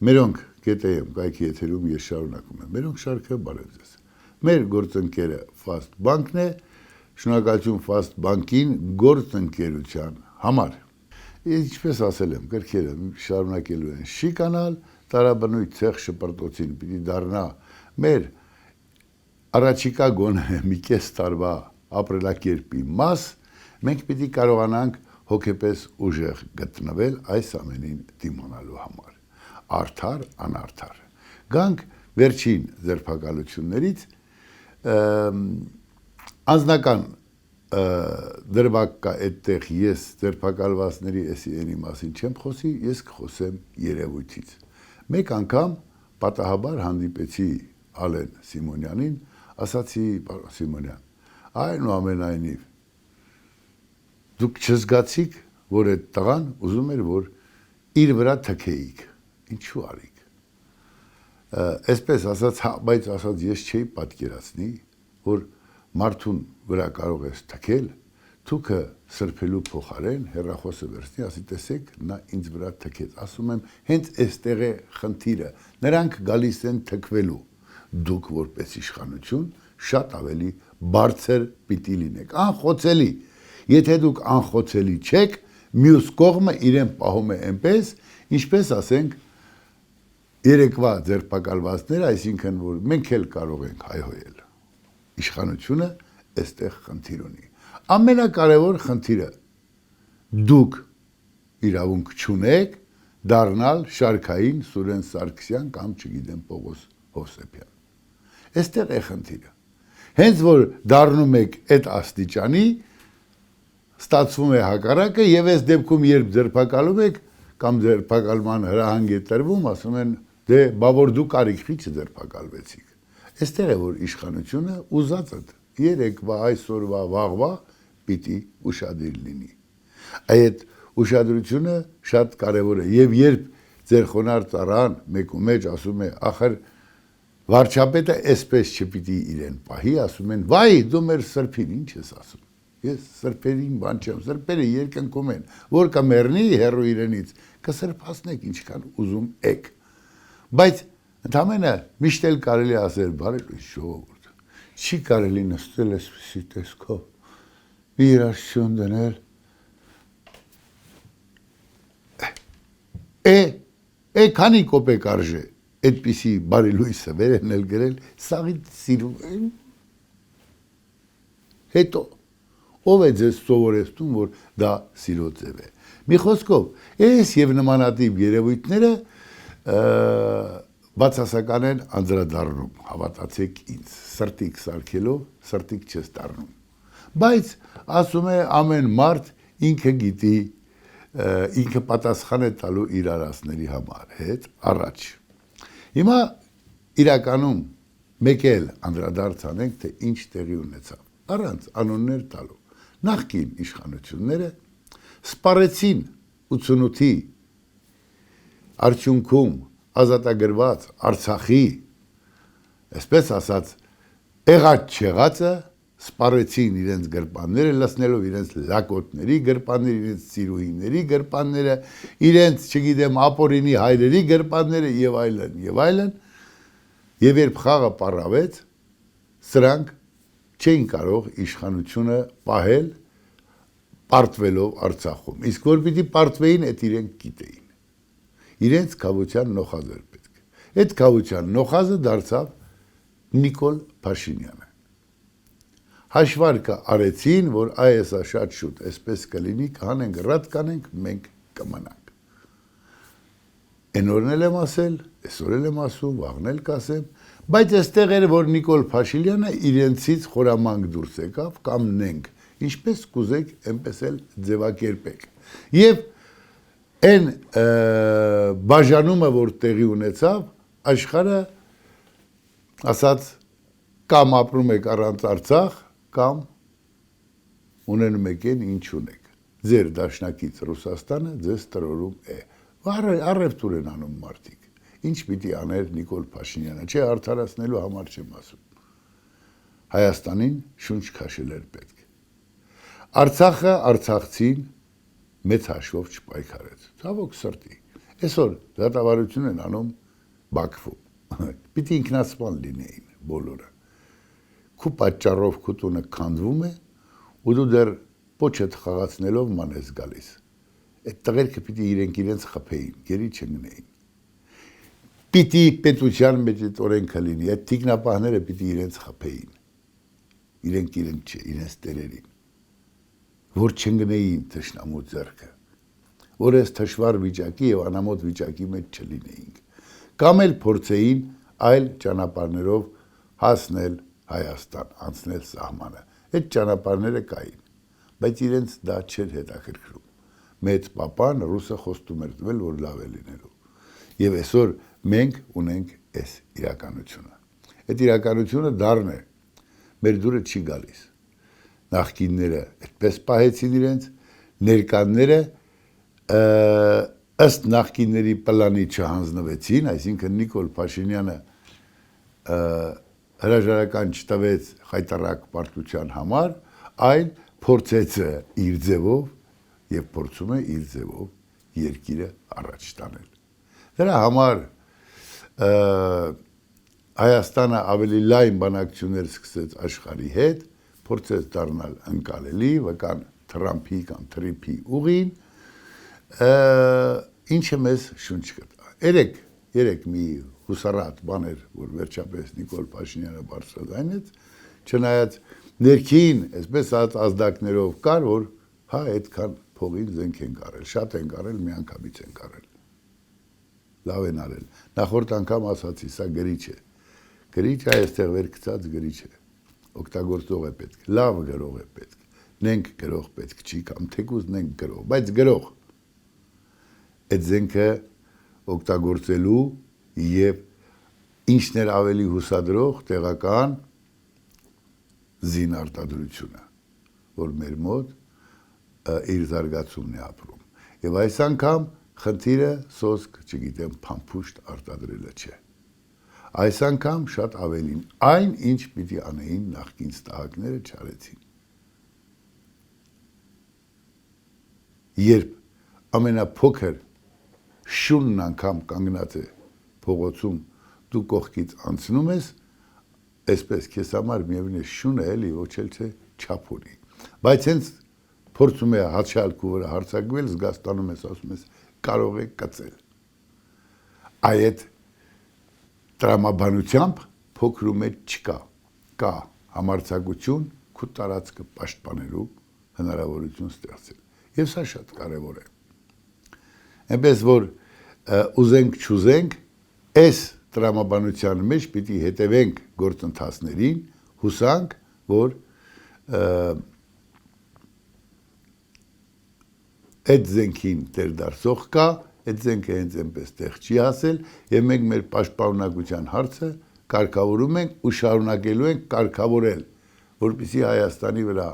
Մերոնք GTM կայքի եթերում ես շարունակում եմ։ Մերոնք շարքը բարև ձեզ։ Մեր գործընկերը Fast Bank-ն է, շնորհակալություն Fast Bank-ին գործընկերության համար։ Ինչպես ասել եմ, գրքերը շարունակելու են շիկանալ, տարաբնույթ ցեղ շպրտոցին պիտի դառնա մեր առաջիկա գոնե մի կես տարվա ապրելակերպի մաս, մենք պիտի կարողանանք հոգեպես ուժեղ գտնվել այս ամենին դիմանալու համար։ Արդար, անարդար։ Գանք վերջին ձերբակալություններից անձնական դրվակ կա այդտեղ ես ձերբակալվածների էսի մասին չեմ խոսի, ես կխոսեմ երևույթից։ Մեկ անգամ պատահաբար հանդիպեցի Ալեն Սիմոնյանին, ասացի, պարոն Սիմոնյան, այնուամենայնիվ դուք չզգացիք, որ այդ տղան ուզում էր, որ իր վրա թքեիք, ինչու արիք։ Այսպես ասած, բայց ասած ես չէի պատկերացնի, որ մարդուն վրա կարող ես թքել, թուքը սրբելու փոխարեն հեռախոսը վերցնի, ասի տեսեք, նա ինձ վրա թքեց, ասում եմ, հենց այստեղ է խնդիրը, նրանք գալիս են թքվելու, դուք որպես իշխանություն շատ ավելի բարձր պիտի լինեք, անխոցելի, եթե դուք անխոցելի չեք, մյուս կողմը իրեն պահում է այնպես, ինչպես ասենք երեկվա ձերբակալվածները, այսինքն որ մենք էլ կարող ենք հայհոյել։ Իշխանությունը այստեղ խնդիր ունի։ Ամենակարևոր խնդիրը դուք իրավունք չունեք դառնալ շարքային Սուրեն Սարգսյան կամ չգիտեմ Պողոս Հովսեփյան։ Այստեղ է խնդիրը։ Հենց որ դառնում եք այդ աստիճանի, ստացվում է հակառակը եւ այս դեպքում երբ ձերբակալում եք կամ ձերբակալման հրահանգ է տրվում, ասում են դե բա որ դու կարիքի չձերբակալվեցիք։ Այստեղ է որ իշխանությունը ուզածդ երեկվա այսօրվա վաղվա պիտի ուշադիր լինի։ Այդ ուշադրությունը շատ կարևոր է եւ երբ ձեր խոնարհ ծառան մեկու մեջ ասում է ախր վարչապետը այսպես չպիտի իրեն պահի, ասում են վայ դու մեր սրբին ինչ ես ասում։ Ես սրբերին բան չեմ, սրբերը երկնքում են, որ կմեռնի հեռու իրենից, կսրբացնեք ինչքան ուզում եք։ Բայց ընդամենը միշտ էլ կարելի ասել բարելույթ ժողովուրդ, չի կարելի նստել այսպիսի տեսքով, մի երաշխիքություն դնել, քանի կոպեկ արժե այդպիսի բարելույթը վերեն էլ գրել, սաղից սիրում են, հետո ով է ձեզ սովորեցնում, որ դա սիրո ձև է։ Մի խոսքով, այս եւ նմանատիպ երևույթները բացասական են անդրադառնում, հավատացեք ինձ, սրտիկ սարքելով, սրտիկ չես դառնում։ Բայց ասում է ամեն մարդ ինքը գիտի, ինքը պատասխան է տալու իր արածների համար, հետ առաջ։ Հիմա իրականում մեկ էլ անդրադարձ անենք, թե ինչ տեղի ունեցավ, առանց անուններ տալու։ Նախկին իշխանությունները սպառեցին 88-ի արդյունքում ազատագրված Արցախի, այսպես ասած, եղած չեղածը սպառեցին իրենց գրպանները, լցնելով իրենց լակոտների գրպանները, իրենց ծիրուհիների գրպանները, իրենց, չգիտեմ, ապորինի հայրերի գրպանները եւ այլն, եւ այլն, եւ երբ խաղը պարավեց, սրանք չէին կարող իշխանությունը պահել պարտվելով Արցախում։ Իսկ որ պիտի պարտվեին, այդ իրենք գիտեին։ Իրենց քավության նոխազ էր պետք։ Այդ քավության նոխազը դարձավ Նիկոլ Փաշինյանը։ Հաշվարկը արեցին, որ այսա շատ շուտ այսպես կլինի, կանենք, ռադ կանենք, մենք կմնանք։ Այն օրն էլ եմ ասել, այսօր էլ եմ ասում, վաղն էլ կասեմ, բայց այստեղ էր, որ Նիկոլ Փաշինյանը իրենցից խորամանկ դուրս եկավ, կամ նենք, ինչպես կուզեք, այնպես էլ ձևակերպեք։ Եվ այն բաժանումը, որ տեղի ունեցավ, աշխարհը ասած կամ ապրում եք առանց Արցախ, կամ ունենում եք այն ինչ ունեք։ Ձեր դաշնակից Ռուսաստանը ձեզ տրորում է։ Առևտուր են անում մարդիկ։ Ինչ պիտի աներ Նիկոլ Փաշինյանը, չէ, արդարացնելու համար չեմ ասում։ Հայաստանին շունչ քաշել էր պետք։ Արցախը արցախցին մեծ հաշվով չպայքարեց։ Ցավոք սրտի։ Այսօր դատավարություն են անում Բաքվում։ Պիտի ինքնասպան լինեին բոլորը։ Քու պատճառով քու տունը քանդվում է, ու դու դեռ փոչդ խաղացնելով ման ես գալիս։ Այդ տղերքը պիտի իրենց խփեին, գերի չգնեին։ Պիտի պետության մեջ այդ օրենքը լինի, այդ թիկնապահները պիտի իրենց խփեին։ Իրենք չէ, իրենց տերերին։ Որ չընկնեին թշնամու ձեռքը, որ այս թշվառ վիճակի եւ անամոթ վիճակի մեջ չլինեինք, կամ էլ փորձեին այլ ճանապարհներով հասնել Հայաստան, անցնել սահմանը։ Այդ ճանապարհները կային, բայց իրենց դա չէր հետաքրքրում։ Մեծ պապան ռուսը խոստում էր տվել, որ լավ է լինելու։ Եվ այսօր մենք ունենք այս իրականությունը։ Այդ իրականությունը դառն է, մեր դուրը չի գալիս։ Նախկինները այդպես պահեցին իրենց, ներկանները ըստ նախկինների պլանի չհանձնվեցին, այսինքն Նիկոլ Փաշինյանը հրաժարական չտվեց խայտարակ պարտության համար, այլ փորձեց իր ձևով եւ փորձում է իր ձևով երկիրը առաջ տանել։ Դրա համար Հայաստանը ավելի լայն բանակցություններ սկսեց աշխարհի հետ, փորձեց դառնալ ընկալելի, վկան Թրամփի կամ Թրիփի ուղին, ինչը մեզ շունչ կտա։ Երեք մի հուսառատ բաներ, որ վերջապես Նիկոլ Փաշինյանը բարձրաձայնեց, չնայած ներքին, այսպես ազդակներով կար, որ հա այդքան փողին զենք են կարել, շատ են կարել, միանգամից են կարել։ Լավ են արել։ Նախորդ անգամ ասացի, սա գրիչ է։ Գրիչ այստեղ վեր գցած գրիչ է։ Օգտագործող է պետք, լավ գրող է պետք։ Նենք գրող պետք չի կամ թեկուզ նենք գրող, բայց գրող։ Այդ զենքը օգտագործելու եւ ինչն էր ավելի հուսադրող տեղական զինարտադրությունը, որ մեր մոտ իր զարգացումն է ապրում։ Եվ այս անգամ խնդիրը սոսկ, չգիտեմ, փամփուշտ արտադրելը չէ։ Այս անգամ շատ ավելին այն, ինչ պիտի անեին նախկին ստահակները չարեցին։ Երբ ամենափոքր շունն անգամ կանգնած է փողոցում, դու կողքից անցնում ես, այսպես քեզ համար միևնույն է շունը էլի ոչ էլ չէ չափ ունի։ Բայց հենց փորձում է հաչալքու վրա հարցակվել, զգաստանում ես, ասում ես, կարող է կծել։ Այդ տրամաբանությամբ փոքրում է չկա, կա համարձակություն քու տարածքը պաշտպանելու հնարավորություն ստեղծել։ Եվ սա շատ կարևոր է։ Այնպես որ ուզենք չուզենք, այս տրամաբանության մեջ պիտի հետևենք գործընթացներին, հուսանք, որ այդ զենքին դերդարձող կա, այդ զենքը հենց այնպես տեղ չի հասել, եւ մենք մեր պաշտպանունակության հարցը կարգավորում ենք ու շարունակելու ենք կարգավորել, որպեսզի Հայաստանի վրա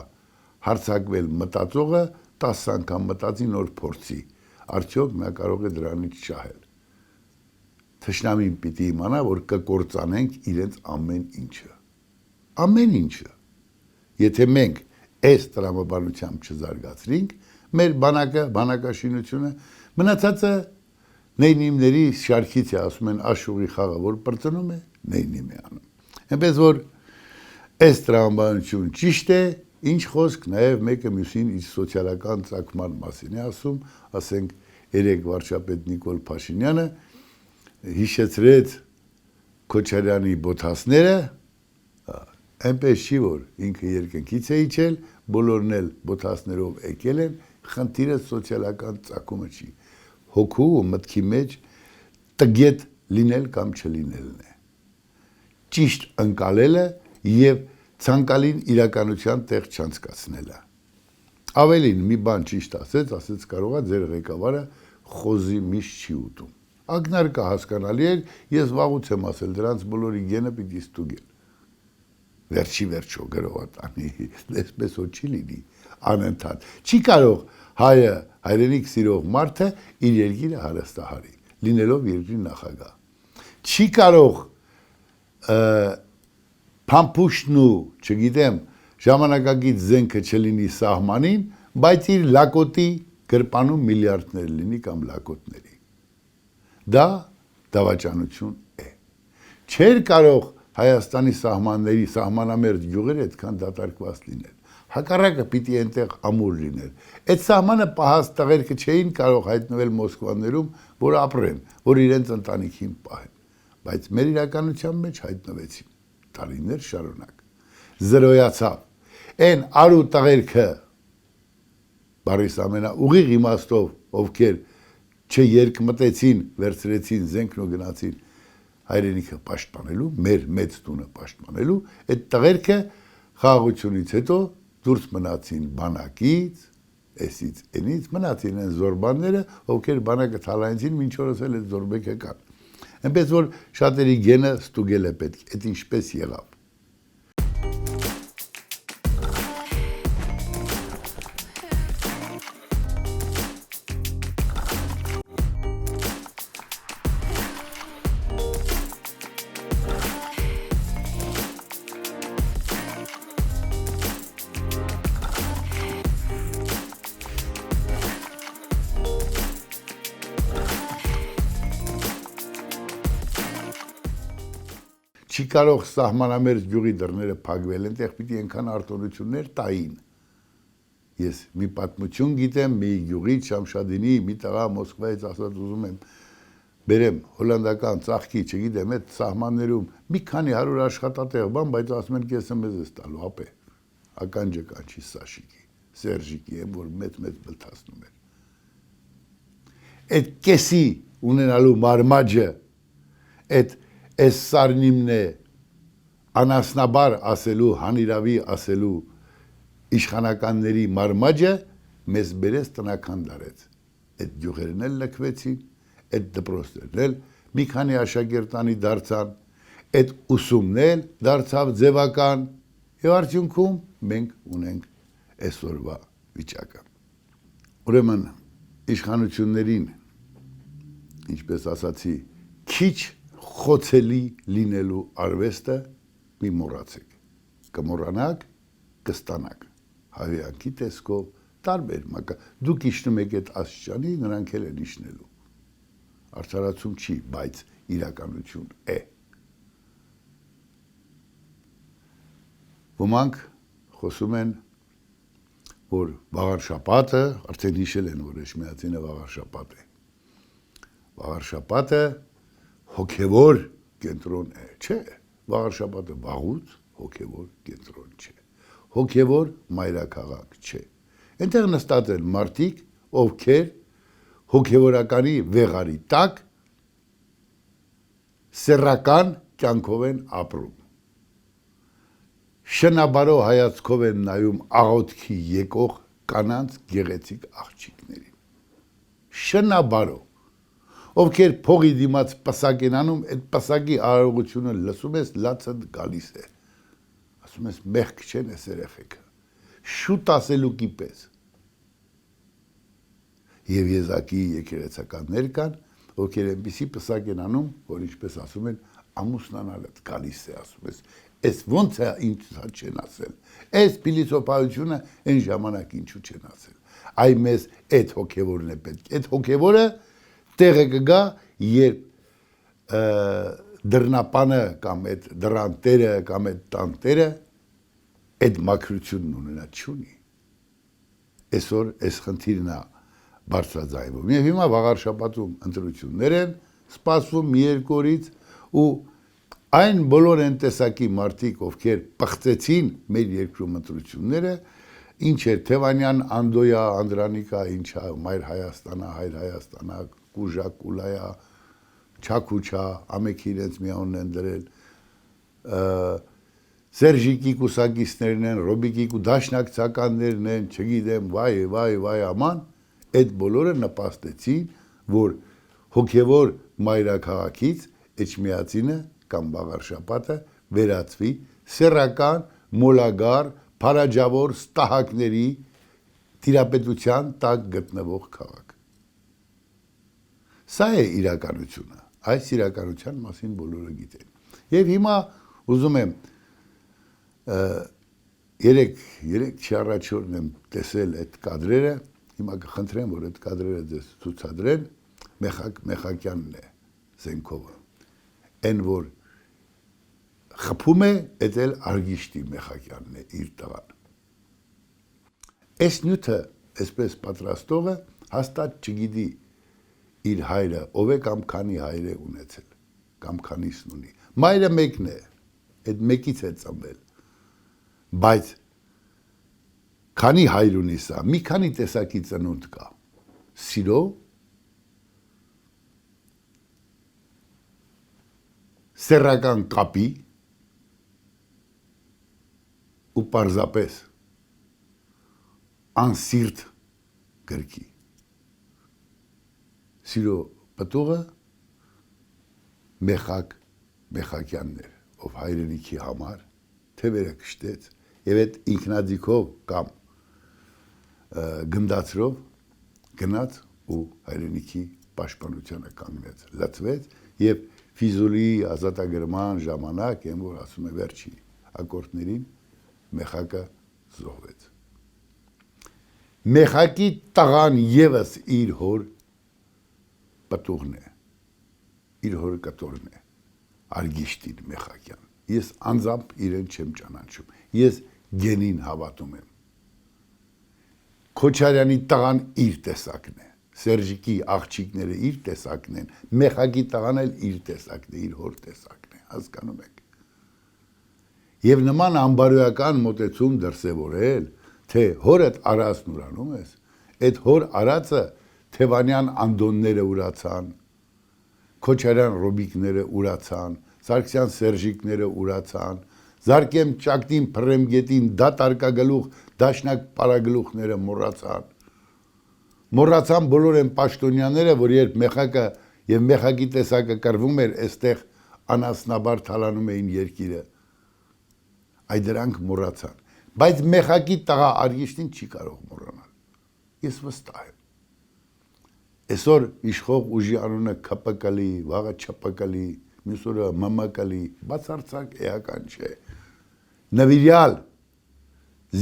հարցակվել մտածողը 10 անգամ մտածի նոր փորձի, արդյոք նա կարող է դրանից շահել։ Թշնամին պիտի իմանա, որ կկործանենք իրենց ամեն ինչը։ Ամեն ինչը։ Եթե մենք այս տրամաբանությամբ չզարգացրինք, մեր բանակաշինությունը մնացածը նեյնիմների շարքից է, ասում են աշուղի խաղը, որ պրծնում է, նեյնիմ է անում։ Այնպես որ այս տրամաբանություն ճիշտ է, ինչ խոսք նաև մեկը մյուսին իր սոցիալական ծագման մասին է ասում, ասենք երեք վարչապետ Նիկոլ Փաշինյանը հիշեցրեց Քոչարյանի բոթասները, այնպես չի, որ ինքը երկնքից է իջել, բոլորն էլ բոթասներով եկել են, խնդիրը սոցիալական ծագումը չի, հոգու ու մտքի մեջ տգետ լինել կամ չլինելն է, ճիշտ ընկալելը և ցանկալին իրականության տեղ չանցկացնելը։ Ավելին մի բան ճիշտ ասեց կարողա ձեր ղեկավարը խոզի միշտ չի ուտում։ Ակնարկը հասկանալի էր, ես վաղուց եմ ասել, դրանց բոլորի գենը պիտի ստուգել։ Վերջի վերջո գրողը տանի, այսպես որ չի լինի անընդհատ։ Չի կարող հայը, հայրենիք սիրող մարդը իր երկիրը հարստահարի, լինելով երկրի նախագահ։ Չի կարող փամփուշտն ու, չգիտեմ, ժամանակակից զենքը չլինի սահմանին, բայց իր լակոտի գրպանում միլիարդներ լինի կամ լակոտների։ Դա դավաճանություն է։ Չէր կարող Հայաստանի սահմանամերձ գյուղերը այդքան դատարկված լինել։ Հակառակը պիտի այնտեղ ամուր լիներ։ Այդ սահմանը պահած տղերքը չէին կարող հայտնվել Մոսկվաներում, որ ապրեն, որ իրենց ընտանիքին պահեն, բայց մեր իրականության մեջ հայտնվեցին տարիներ շարունակ։ Զրոյացավ։ Այն արու տղերքը բարիս ամենաուղիղ իմաստով, ովքեր չերկմտեցին, վերցրեցին զենքն ու գնացին հայրենիքը պաշտպանելու, մեր մեծ տունը պաշտպանելու, այդ տղերքը խաղաղությունից հետո դուրս մնացին բանակից, էսից էնից, մնացին են զորբանները, ովքեր բանակը թալանեցին, մինչ օրս էլ այդ զորբեկը կան։ Այնպես որ շատերի գենը ստուգել է պետք, այդ ինչպես եղավ։ Չի կարող սահմանամերձ գյուղի դռները փակվել, այնտեղ պիտի այնքան արտոնություններ տային։ Ես մի պատմություն գիտեմ, մի գյուղի Շամշադինի, մի տղա Մոսկվայից ասած ուզում եմ բերեմ հոլանդական ծաղկի, չգիտեմ, այդ սահմաններում մի քանի 100 աշխատատեղ բան, բայց ասում են կեսը մեզ էս տալու, ապե։ Ականջը կանչի Սաշիկի, Սերժիկի եմ, որ մեծ բլթացնում էր։ Այդ կեսի ունենալու մարմաջը, այդ Այս սարնիմն է անասնաբար ասելու, հանիրավի ասելու իշխանականների մարմաջը մեզ բերեց տնական դարեց։ Այդ գյուղերն էլ լքվեցին, այդ դպրոցներն էլ մի քանի աշակերտանի դարձան, այդ ուսումն էլ դարձավ ձևական, եւ արդյունքում մենք ունենք այսօրվա վիճակը։ Ուրեմն իշխանություններին, ինչպես ասացի, քիչ խոցելի լինելու արվեստը մի մոռացեք, կմոռանաք, կստանաք, հավյանքի տեսքով տարբեր մակա, դուք իջնում եք այդ աստիճանի, նրանք էլ են իջնելու, արդարացում չի, բայց իրականություն է։ Ոմանք խոսում են, որ վաղարշապատը, արդեն հիշել են, որ Էջմիածինը վաղարշապատ է, վաղարշապատը հոգևոր կենտրոն է, չէ, վաղարշապատը վաղուց հոգևոր կենտրոն չէ, հոգևոր մայրաքաղաք չէ, այնտեղ նստած են մարդիկ, ովքեր հոգևորականի վեղարի տակ սեռական կյանքով են ապրում, շնաբարո հայացքով են նայում աղոթքի եկող կանանց գեղեցիկ աղջիկներին, շնաբարո, ովքեր փողի դիմաց պսակ են անում, այդ պսակի արարողությունը լսում ես, լացը գալիս է, ասում ես մեղք չեն ես երեխեքը, շուտ ասելուկի պես, և եզակի եկեղեցականներ կան, ովքեր այնպիսի պսակ են անում, որ ինչպես ասում են, ամուսնանալդ գալիս է, ասում ես, այս ոնց է ինչ չեն ասել, այս փիլիսոփայությունը այն ժամանակ ինչու չեն ասել, այ մեզ այդ հոգևորն է պետք, այդ հոգևորը տեղը կգա, երբ դռնապանը կամ այդ դռանտերը կամ այդ տանտերը այդ մաքրությունն ունենա չունի։ Այսօր այս խնդիրն է բարձրաձայնվում։ Եվ հիմա վաղարշապատում ընտրություններ են սպասվում մի երկու օրից ու այն բոլոր են տեսակի մարդիկ, ովքեր պղծեցին մեր երկրում ընտրությունները, ինչ էր Թևանյան, Անդոյա, Անդրանիկա, ինչա, Մայր Հայաստանա, Հայր Հայաստանա, Կուժա, Կուլայա, Չաքուչա, ամեքի իրենց միանուն են դրել, Սերժիկի կուսակիցներն են, Ռոբիկի ու դաշնակցականներն են, չգիտեմ, վայ, աման, այդ բոլորը նպաստեցին, որ հոգևոր մայրաքաղաքից Էջմիածինը կամ Վաղարշապատը վերածվի սեռական, մոլագար, փարաջավոր ստահակների տիրապետության տակ գտնվող քաղաք։ Սա է իրականությունը, այս իրականության մասին բոլորը գիտեն։ Եվ հիմա ուզում եմ երեք չառաջորն եմ տեսել այդ կադրերը, հիմա կխնդրեմ, որ այդ կադրերը ձեզ ցուցադրեն, Մեխակյանն է զենքովը։ Այն որ խփում է, այդ էլ Արգիշտի Մեխակյանն է իր տղան։ Այս նյութը, այսպես պատրաստողը հաստատ չգիտի իր հայրը ով է կամ քանի հայր է ունեցել, կամ քանիսն ունի։ Մայրը մեկն է, այդ մեկից է ծնվել։ Բայց քանի հայր ունի սա, մի քանի տեսակի ծնունդ կա։ Սիրո, սեռական կապի ու պարզապես անսիրտ գրքի։ Սիրո պտուղը Մեխակյանն էր, ով հայրենիքի համար թևերը կշտեց եւ այդ ինքնաձիգով կամ գնդացրով գնաց ու հայրենիքի պաշտպանությանը կանգնեց, լծվեց եւ Ֆիզուլիի ազատագրման ժամանակ այն որ ասում է վերջի ակորդներին Մեխակը զոհվեց։ Մեխակի տղան եւս իր հոր պտուղն է, իր հոր կտորն է, Արգիշտին Մեխակյան։ Ես անձամբ իրեն չեմ ճանաչում, ես գենին հավատում եմ։ Քոչարյանի տղան իր տեսակն է, Սերժիկի աղջիկները իր տեսակն են, Մեխակի տղան էլ իր տեսակն է, իր հոր տեսակն է, հասկանում եք։ Եվ նման անբարոյական մոտեցում դրսևորել, թե հորդ արածն ուրանում ես, այդ հոր արածը Թևանյան անդոնները ուրացան, Քոչարյան Ռոբիկները ուրացան, Սարգսյան Սերժիկները ուրացան, Զարկեմ Ճակտին Փռեմ գետին դատարկագլուխ, դաշնակ պարագլուխները մոռացան։ Մոռացան բոլոր այն պաշտոնյաները, որ երբ Մեխակը եւ Մեխակի տեսակը կռվում էր, այստեղ անասնաբար թալանում էին երկիրը։ Այդ դրանք մոռացան, բայց Մեխակի տղա Արգիշտին չի կարող մոռանալ։ Ես վստահ եմ։ Այսօր իշխող ուժի անունը ԿՊԿ-լի, վաղը ՉՊԿ-լի, մյուս օրը ՄՄԿ-լի, բացարձակ էական չէ։ Նվիրյալ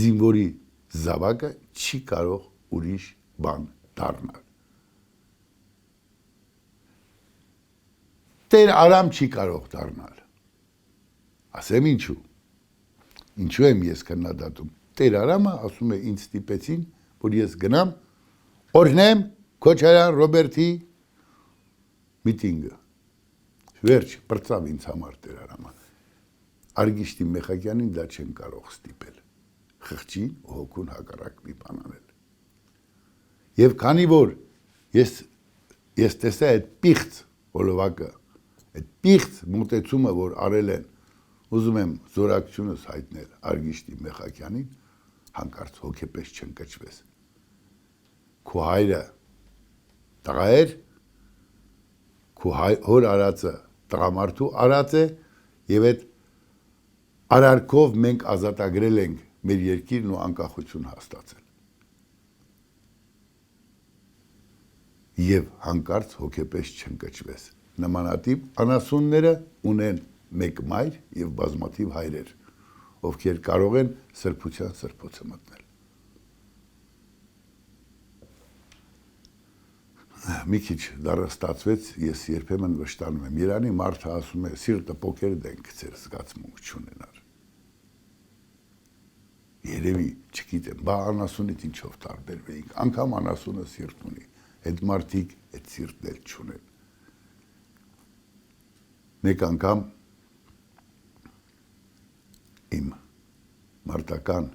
զինվորի զավակը չի կարող ուրիշ բան դառնալ։ Տեր Արամ չի կարող դառնալ։ Ասեմ ինչու։ Ինչու եմ ես քննադատում։ Տեր Արամը ասում է ինձ ստիպեցին, որ ես գնամ օրհնեմ Քոչարյան Ռոբերտի միտինգը։ Վերջ բրծավ ինձ համար Տեր Արամը։ Արգիշտի Մեխակյանին դա չեն կարող ստիպել։ Խղճին ու հոգուն հակառակ մի բան անել։ Եվ քանի որ ես տեսա այդ պիղծ հոլովակը, այդ պիղծ մոտեցումը, որ արել են, ուզում եմ զորակցությունս հայտնել Արգիշտի Մեխակյանին, հանկարծ հոգեպես չընկճվես։ Քո հայրը տղա էր, քո հոր արածը տղամարդու արած է եւ այդ արարքով մենք ազատագրել ենք մեր երկիրն ու անկախություն հաստատել։ Եվ հանկարծ հոգեպես չընկճվես։ Նմանատիպ անասունները ունեն մեկ մայր եւ բազմաթիվ հայրեր, ովքեր կարող են սրբության սրբոցը մտնել։ Մի քիչ դառը ստացվեց, ես երբեմն վշտանում եմ։ Երանի մարդը ասում է սիրտը պոկեր դեն գցեր զգացմունք չունենար։ Երևի, չգիտեմ, բա անասունից ինչով տարբերվեինք, անգամ անասունը սիրտ ունի, այդ մարդիկ այդ սիրտն էլ չունեն։ Մեկ անգամ իմ մարտական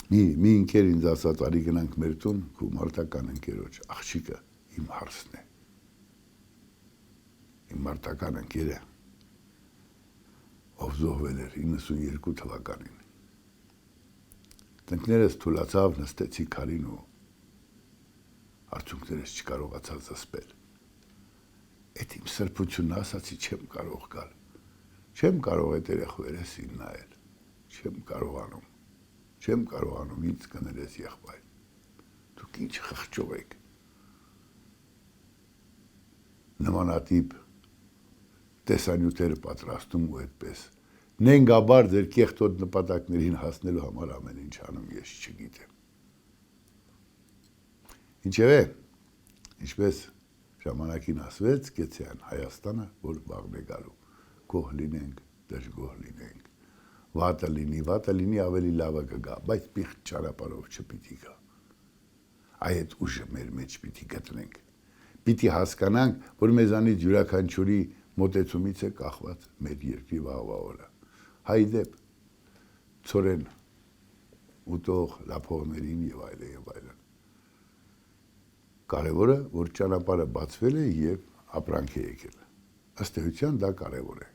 մի ընկեր ինձ ասաց արի գնանք մեր տուն, քո մարտական ընկերոջ աղջիկը իմ հարսն է։ Իմ մարտական ընկերը ով զոհվել էր 92 թվականին։ Տնկներս թուլացավ, նստեցի քարին ու արդյունքներս չկարողացա զսպել։ Այդ իմ սրբությունն ասացի չեմ կարող գալ։ Չեմ կարող այդ երեխաներս նայել։ Չեմ կարողանում։ Չեմ կարողանում ինձ կներես եղբայր։ Դուք ինչ խղճով եք։ Նմանատիպ տեսանյութեր պատրաստում ու այդպես։ Նենգաբար ձեր կեղտոտ նպատակներին հասնելու համար ամեն ինչ անում ես չգիտեմ։ Ինչևէ, ինչպես Ժամանակին ասվեց գեցյան Հայաստանը, որ վաղն է գալու։ Գոհ լինենք, դժգոհ լինենք։ Վատը լինի ավելի լավը կգա, բայց պիղծ ճանապարհով չպիտի գա։ Այդ ուժը մեր մեջ պիտի գտնենք։ Պիտի հասկանանք, որ մեզանից յուրաքանչյուրի մոտեցումից է կախված մեր երկրի վաղվա օրը։ Հայդեպ, ծորեն, ուտող, լափողներին եւ այլն։ Կարևորը, որ ճանապարհը բացվել է եւ ապրանք է եկել։ Ըստ էության դա կարևոր է։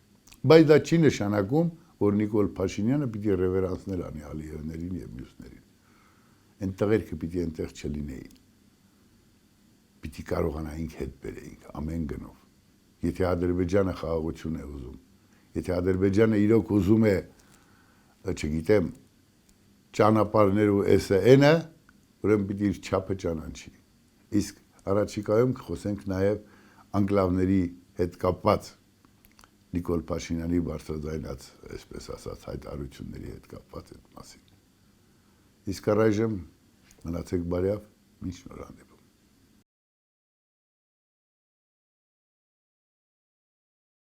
Բայց դա չի նշանակում, որ Նիկոլ Փաշինյանը պիտի ռևերանսներ անի Ալիևներին եւ մյուսներին։ Այն տղերքը պիտի այնտեղ չլինեին։ Պիտի կարողանայինք հետ բերեինք ամեն գնով։ Եթե Ադրբեջանը խաղաղություն է ուզում, եթե Ադրբեջանը իրոք ուզում է, չգիտեմ, ճանապարհներ ու SN-ը, ուրեմն պիտի իր չափը ճանաչի։ Իսկ առաջիկայում կխոսենք նաև անկլավների հետ կապված Նիկոլ Փաշինյանի բարձրաձայնած, այսպես ասած, հայտարարությունների հետ կապված այդ մասին։ Իսկ առայժմ մնացեք բարյավ, մինչ նոր հանդիպում։